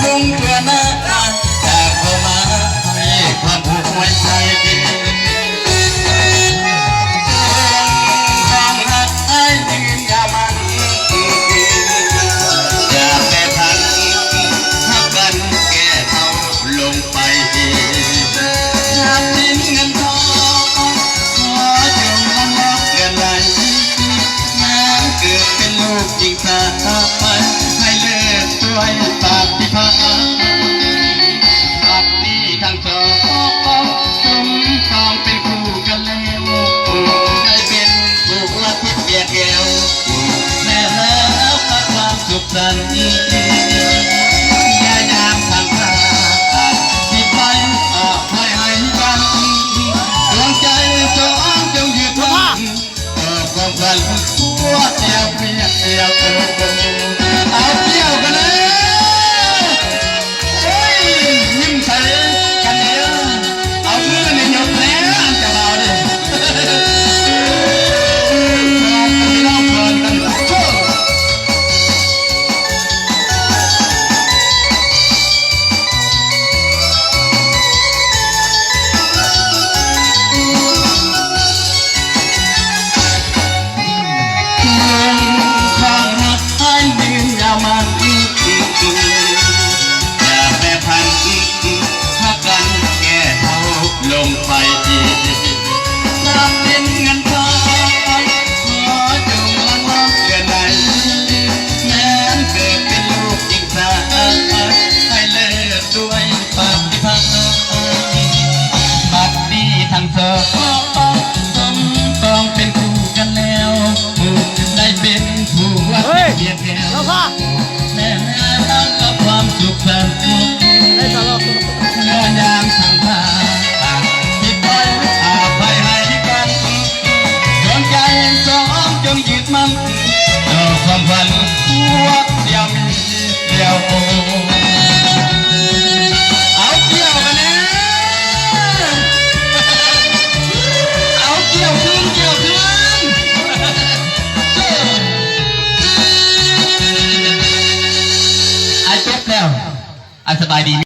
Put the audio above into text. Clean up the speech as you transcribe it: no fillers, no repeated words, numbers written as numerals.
ลุงเพื่อหน้าจากเข้ามาให้ความผูกไว้ใจความรักให้ยืนยาวมันอย่าแปรผันทักกันแก่เท่าลงไปอยากทิ้งเงินทองขอจงละมอบเงินไหลแม้เกิดเป็นลูกจริงสาให้เลิกด้วยปากพิพากษาปัดนี้ทั้งสองสมครองเป็นคู่กันแล้วได้เป็นผู้ละทิศเบียดแก้วแม่แล้วพักความสุขสันต์อย่ายามทางตาที่ไปให้กันดวงใจสองจงหยุดวันความฝันทั่วเดียวเพียงเดียวเอาเที่ยวกันเลยยิ้มใส่กันเดียวเอาเพื่อนในยกแล้วจะเบาดิพี่น้องเพลินกันชั่วมันอย่าแปรผันถ้ากันแก่เท่าลงไปทรัพย์สินเงินทองขอจงละมอบเกินใดแม้เกิดเป็นลูกจริงสาให้เลิกด้วยปากพิพากษาบัดนี้ทั้งสองสมปองเป็นคู่กันแล้วได้เป็นผู้ว่าเบียดแก้วแม่รักกับความสุขสันต์เมื่อยามทางผ่านที่ปล่อยอาภัยให้กันดวงใจสองจงยึดมั่นต่อความฝันหัวเดียวมีเดียวเอาเกี่ยวกันนะเอาเกี่ยวขึ้นจบแล้วอันสบายดี